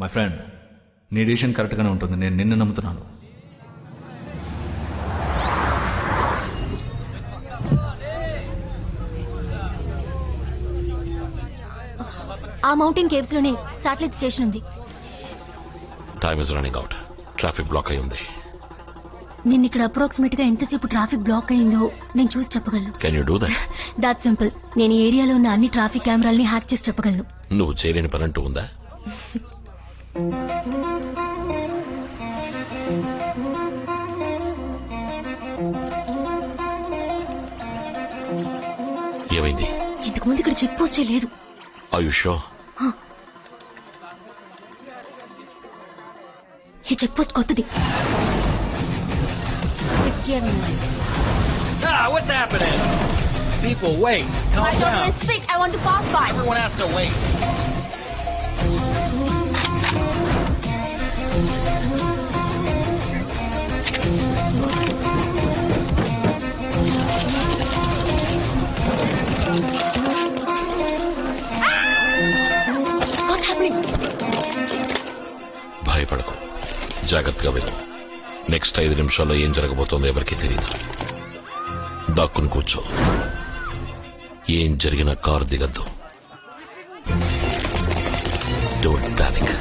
My friend, నీ decision కరెక్ట్గానే ఉంటుంది. నేను నిన్ను నమ్ముతున్నాను. ఆ మౌంటైన్ కేవ్స్ లోనే శాటిలైట్ స్టేషన్ ఉంది. Time is running out. Traffic black అయి ఉంది. నిన్న ఇక్కడ అప్రాక్సిమేట్ గా ఎంతసేపు ట్రాఫిక్ బ్లాక్ అయిందో నేను చూసి చెప్పగలను. Can you do that? That simple. నేను ఈ ఏరియాలో ఉన్న అన్ని ట్రాఫిక్ కెమెరాల్ని హ్యాక్ చేసి చెప్పగలను. నువ్వు చేయలేని పని అంటూ ఉందా? ఏమైంది? ఇంతకు ముందు ఇక్కడ చెక్ పోస్టే లేదు. Are you sure? ఈ చెక్ పోస్ట్ కొత్తది. What's happening? People, wait. Calm My down. daughter is sick. I want to pass by. Everyone has to wait. What's happening? భయపడకు, జాగ్రత్తగా వెళ్ళు. నెక్స్ట్ 5 నిమిషాల్లో ఏం జరగబోతోందో ఎవరికీ తెలియదు. దాక్కుని కూర్చో. ఏం జరిగినా కారు దిగద్దు. Don't panic.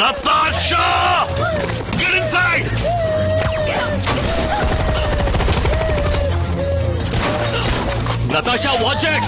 Natasha! Get inside! Natasha, watch it!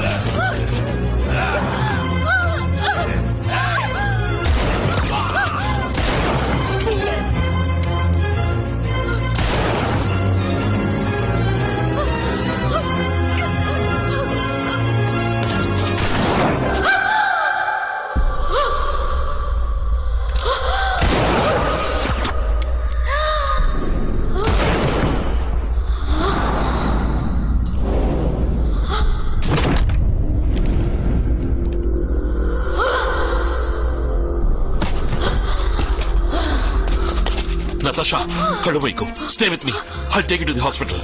Natasha, Kadavaiku, stay with me. I'll take you to the hospital.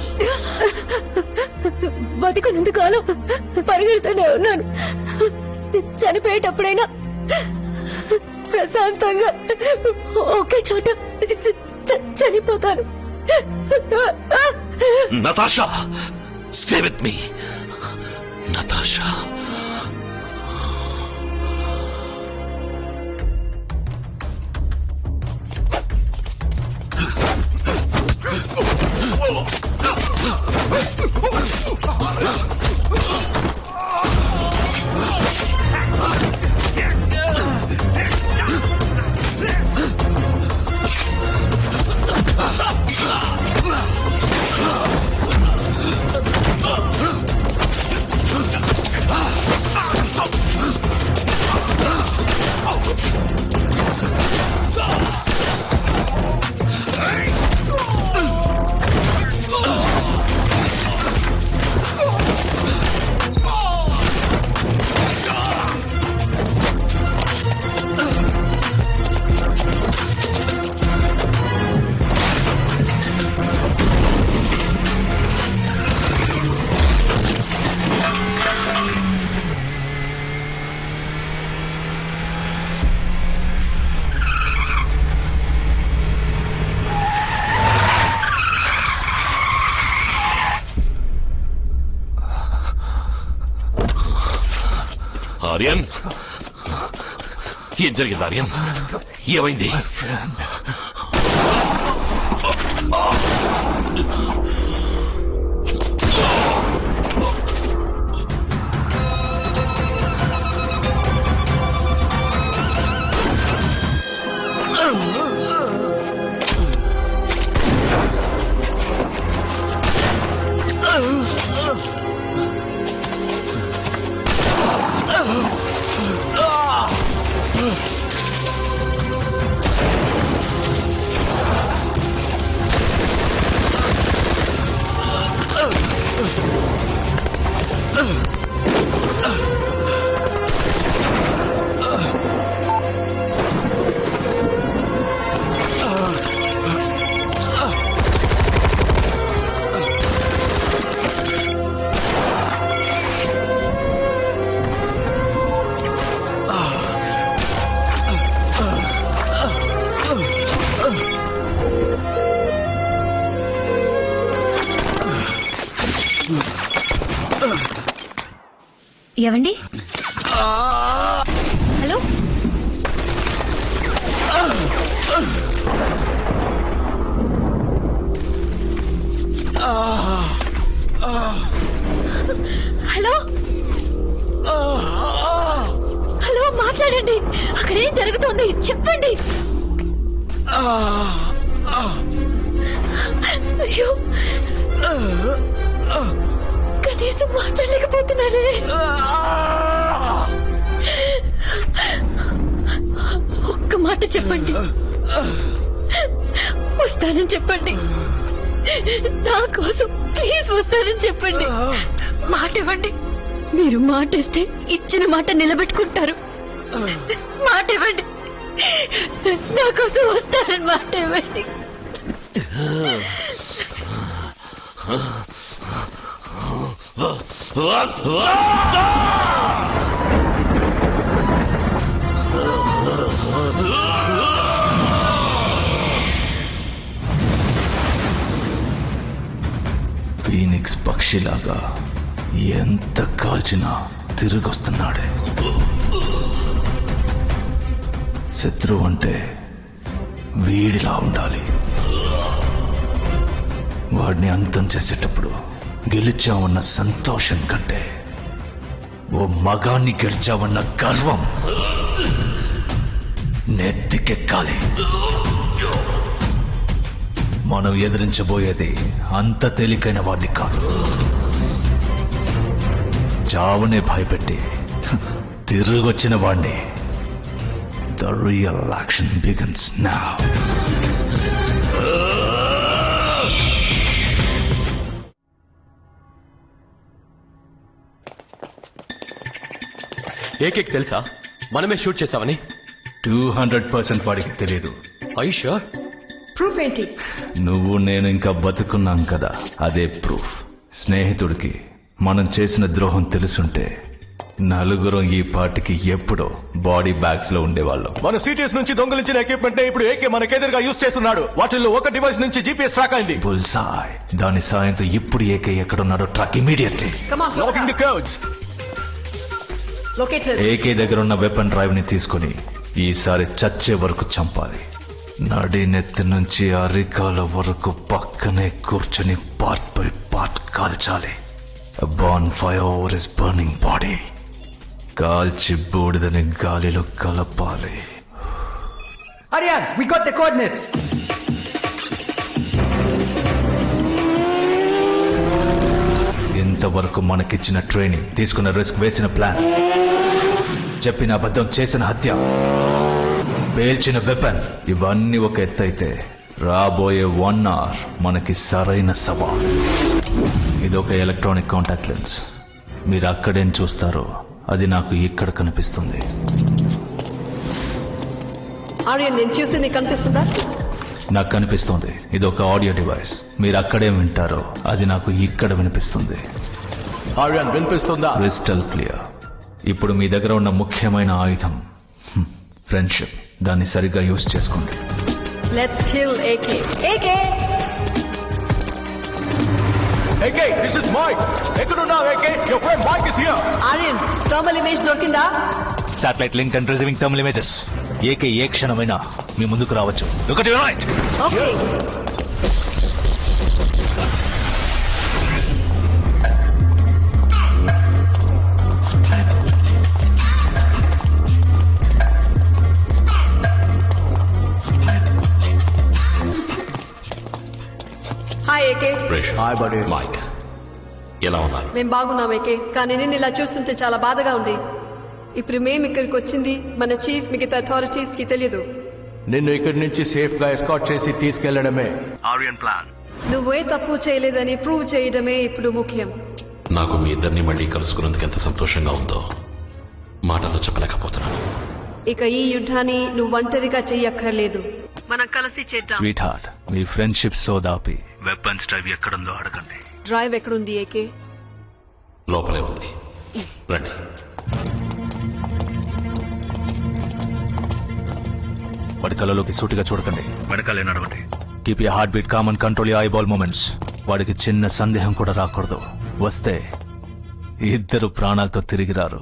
బతికున్నంత కాలం పరిగెడుతూనే ఉన్నాను. చనిపోయేటప్పుడైనా ప్రశాంతంగా ఒకే చోట చనిపోతాను. Natasha, stay with me. Natasha. Aryan, ఏం జరిగింది ఆర్యన్? ఏమైంది? ఏవండి? హలో, హలో, హలో, మాట్లాడండి. అక్కడ ఏం జరుగుతోంది చెప్పండి. అయ్యో, కనీసం మాట్లాడలేకపోతున్నారే. ఒక్క మాట చెప్పండి, వస్తానని చెప్పండి. నా కోసం ప్లీజ్ వస్తానని చెప్పండి. మాట ఇవ్వండి. మీరు మాట ఇస్తే ఇచ్చిన మాట నిలబెట్టుకుంటారు. మాట ఇవ్వండి, నా కోసం వస్తానని మాట ఇవ్వండి. ఫీనిక్స్ పక్షిలాగా ఎంత కాల్చినా తిరిగొస్తున్నాడే. శత్రువు అంటే వీడిలా ఉండాలి. వాడిని అంతం చేసేటప్పుడు గెలిచావన్న సంతోషం కంటే ఓ మగాన్ని గెలిచావన్న గర్వం నెత్తికెక్కాలి. మనం ఎదిరించబోయేది అంత తేలికైన వాడిని కాదు. చావనే భయపెట్టి తిరిగొచ్చిన వాడిని. The real action begins now. ఏకేక్ తెలుసా మనమే షూట్ చేసామని? 200% వాడికి తెలియదు. ఐషా ప్రూఫ్ ఏంటి? నువ్వు నేను ఇంకా బతుకున్నాం కదా, అదే ప్రూఫ్. స్నేహితుడికి మనం చేసిన ద్రోహం తెలుసుంటే నలుగురం ఈ పార్టీకి ఎప్పుడో బాడీ బ్యాగ్స్ లో ఉండేవాళ్ళం. మన సిటీస్ నుంచి దొంగలించిన ఎక్విప్మెంట్ ఇప్పుడు ఏకే మనకెదురుగా యూజ్ చేస్తున్నాడు. వాటిల్లో ఒక డివైస్ నుంచి జీపీఎస్ ట్రాక్ అయింది. బుల్సాయ్. దాని సాయంతో ఇప్పుడు ఏకే ఎక్కడున్నాడో track immediately. Locking the codes. AK దగ్గర ఉన్న వెపన్ డ్రైవ్ ని తీసుకుని ఈసారి చచ్చే వరకు చంపాలి. నడి నెత్తి నుంచి అరికాల వరకు పక్కనే కూర్చొని పార్ట్ బై పార్ట్ కాల్చాలి. Bonfire is burning body. కాల్చి బూడిదని గాలిలో కలపాలి. Aryan, we got the coordinates. ఇంతవరకు మనకిచ్చిన ట్రైనింగ్, తీసుకున్న రిస్క్, వేసిన ప్లాన్, చెప్పిన అబద్ధం, చేసిన హత్య, పేల్చిన వెపన్, ఇవన్నీ ఒక ఎత్తైతే రాబోయే 1 hour మనకి సరైన సవాల్. ఇదొక ఎలక్ట్రానిక్ కాంటాక్ట్ లెన్స్. మీరు అక్కడేం చూస్తారో అది నాకు ఇక్కడ కనిపిస్తుంది. ఆర్యన్, నేను చూసి నీకు కనిపిస్తుందా? నాకు కనిపిస్తుంది. ఇదొక ఆడియో డివైస్. మీరు అక్కడేం వింటారో అది నాకు ఇక్కడ వినిపిస్తుంది. ఆర్యన్, వినిపిస్తుందా? Crystal clear. ఇప్పుడు మీ దగ్గర ఉన్న ముఖ్యమైన ఆయుధం ఫ్రెండ్షిప్. దాన్ని సరిగ్గా యూజ్ చేసుకోండి. Let's kill AK. AK AK, this is Mike. ఎక్కడున్నావు AK? Your friend Mike is here. Aryan thermal image దొరికిందా? Satellite link and receiving thermal images. AK ఏ క్షణమైనా మీ ముందుకు రావచ్చు. Look at your right. Okay. Hi AK. Hi buddy. Mike ఎలా ఉన్నారు? మేము బాగున్నాం ఏకే, కానీ నేను ఇలా చూస్తుంటే చాలా బాధగా ఉంది. ఇప్పుడు మేము ఇక్కడికి వచ్చింది మన చీఫ్ మిగతా అథారిటీస్ కి తెలియదు. నిన్ను ఇక్కడి నుంచి సేఫ్ గా ఎస్కాట్ చేసి తీసుకెళ్లడమే ఆర్యన్ ప్లాన్. నువ్వే తప్పు చేయలేదని ప్రూవ్ చేయడమే ఇప్పుడు ముఖ్యం. నాకు మీ ఇద్దరిని మళ్ళీ కలుసుకున్నందుకు ఎంత సంతోషంగా ఉందో మాటల్లో చెప్పలేకపోతున్నాను. ఇక ఈ యుద్ధాన్ని నువ్వు ఒంటరిగా చెయ్యక్కర్లేదు, మనం కలిసి చేద్దాం. స్వీట్ హార్ట్, మీ ఫ్రెండ్షిప్ సోదాపి వెపన్స్ డ్రైవ్ ఎక్కడుందో అడగండి. డ్రైవ్ ఎక్కడుంది ఏకే? లోపలే ఉంది, రండి. వాడి కళ్ళలోకి సూటిగా చూడకండి, వెనకాలే నడవండి. Keep you heart beat calm, control you eyeball movements. వాడికి చిన్న సందేహం కూడా రాకూడదు. వస్తే ఇద్దరు ప్రాణాలతో తిరిగి రారు.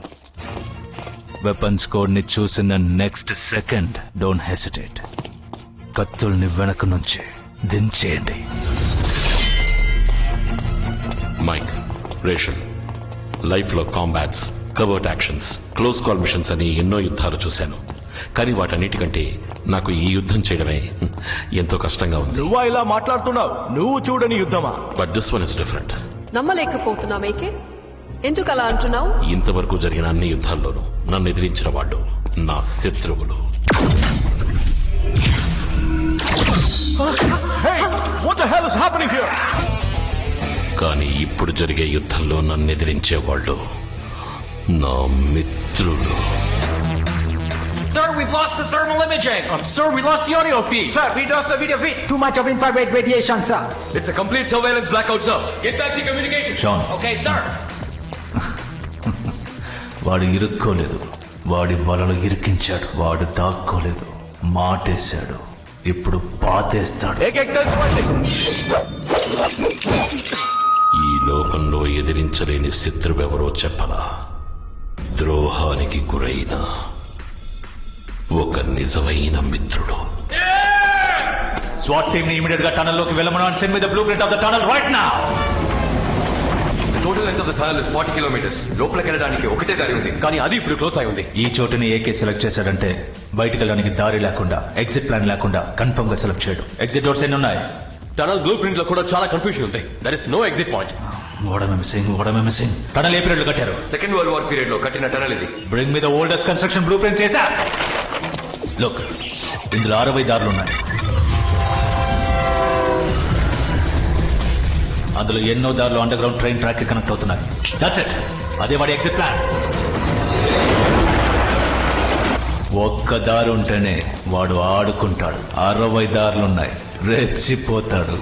వెపన్స్ కోడ్ ని చూసిన నెక్స్ట్ సెకండ్ డోంట్ హెసిటేట్. కత్తుల్ని వెనక నుంచి దించేయండి. మైక్, రేషన్, లైఫ్ లో కాంబాట్స్, కవర్ట్ యాక్షన్స్, క్లోజ్ కాల్ మిషన్స్ అని ఎన్నో యుద్ధాలు చూశాను. కానీ వాటన్నిటికంటే నాకు ఈ యుద్ధం చేయడమే ఎంతో కష్టంగా ఉంది. నువ్వా ఇలా మాట్లాడుతున్నావు? నువ్వు చూడని యుద్ధమా? But this one is different. నమ్మలేకపోతున్నాం ఏకే, ఎందుకు అలా అంటున్నావు? ఇంతవరకు జరిగిన అన్ని యుద్ధాల్లోనూ నన్ను ఎదిరించిన వాళ్ళు నా శత్రువులు. Hey, what the hell is happening here? కానీ ఇప్పుడు జరిగే యుద్ధంలో నన్ను ఎదిరించే వాళ్ళు నా మిత్రులు. Sir, we've lost the thermal imaging. Sir, we lost the audio feed. Sir, we lost the video feed. Too much of infrared radiation, sir. It's a complete surveillance blackout, sir. Get back to communication. Shan, Okay, sir. వాడు ఇరుక్కోలేదు, వాడి వలలో ఇరికించాడు. వాడు దాక్కోలేదు, మాటేశాడు. ఇప్పుడు పాతేస్తాడు. AK తెలుసుకోండి. ఈ లోకంలో ఎదిరించలేని శత్రువెవరో చెప్పలా? ద్రోహానికి గురైన ఒక నిజమైన మిత్రుడు. స్వాట్ టీమ్ ని ఇమీడియట్ గా టనల్ లోకి వెళ్ళమను. And send me the blueprint of the tunnel right now. The total length of the tunnel is 40 kilometers. లోపలికి వెళ్ళడానికి ఒకటే దారి ఉంది, కానీ అది ఇప్పుడు క్లోజ్ అయి ఉంది. ఈ చోటుని ఏకే సెలెక్ట్ చేశాడంటే బయటికి వెళ్ళడానికి దారి లేకుండా, ఎగ్జిట్ ప్లాన్ లేకుండా కన్ఫర్మ్ గా సెలెక్ట్ చేయడు. ఎగ్జిట్ డోర్స్ ఎన్ని ఉన్నాయి? టనల్ బ్లూ ప్రింట్ లో కూడా చాలా కన్ఫ్యూజన్ ఉంది. There is no exit point. What am I missing? Tunnel ఏ పీరియడ్ లో కట్టారు? సెకండ్ వరల్డ్ వార్ పీరియడ్ లో కట్టిన టనల్ ఇది. Bring me the oldest construction blueprint చేశా. లుక్, ఇందులో 60 దారులు ఉన్నాయి. అందులో ఎన్నో దారులు అండర్ గ్రౌండ్ ట్రైన్ ట్రాక్ కి కనెక్ట్ అవుతున్నాయి. That's it. అదే వాడి ఎగ్జిట్ ప్లాన్. ఒక్క దారి ఉంటేనే వాడు ఆడుకుంటాడు. 60 దారులున్నాయి, రెచ్చిపోతాడు.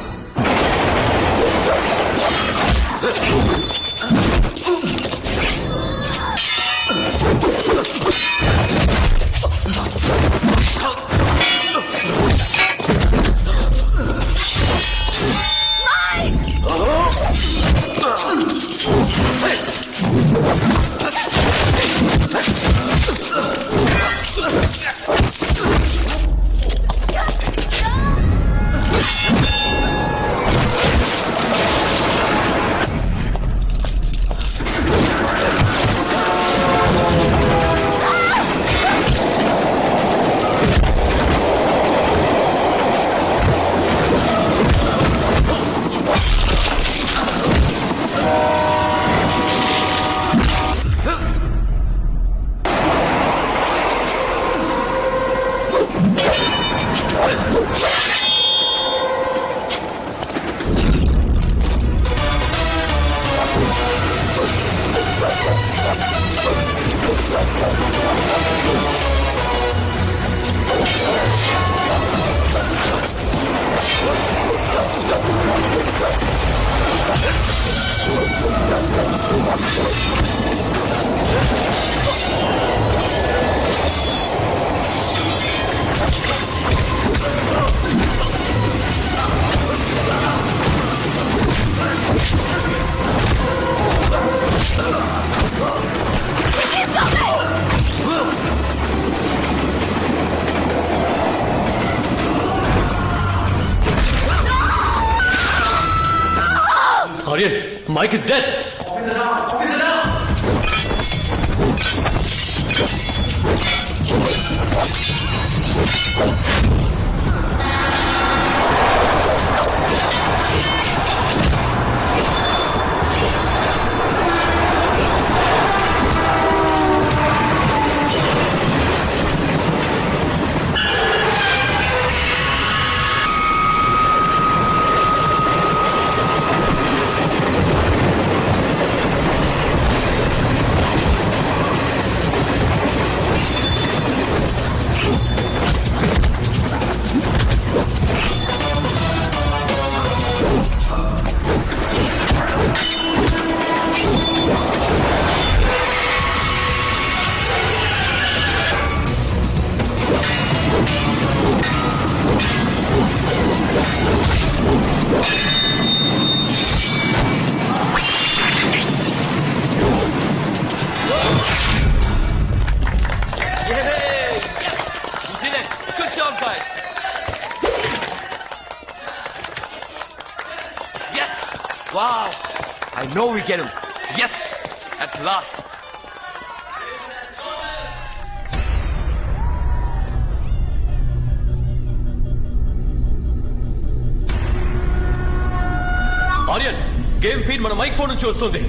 Mike is dead. Wow! I know we get him. Yes! At last. Aryan, game feed మన మైక్ ఫోన్ నుంచి వస్తుంది.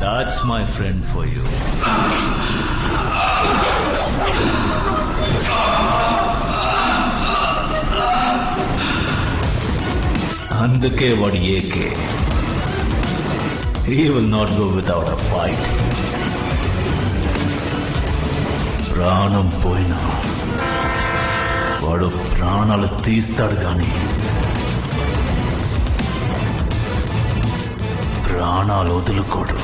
That's my friend for you. అందుకే వాడు AK. He will not go without a fight. ప్రాణం పోయినా వాడు ప్రాణాలు తీస్తాడు గాని ప్రాణాలు వదులుకోడు.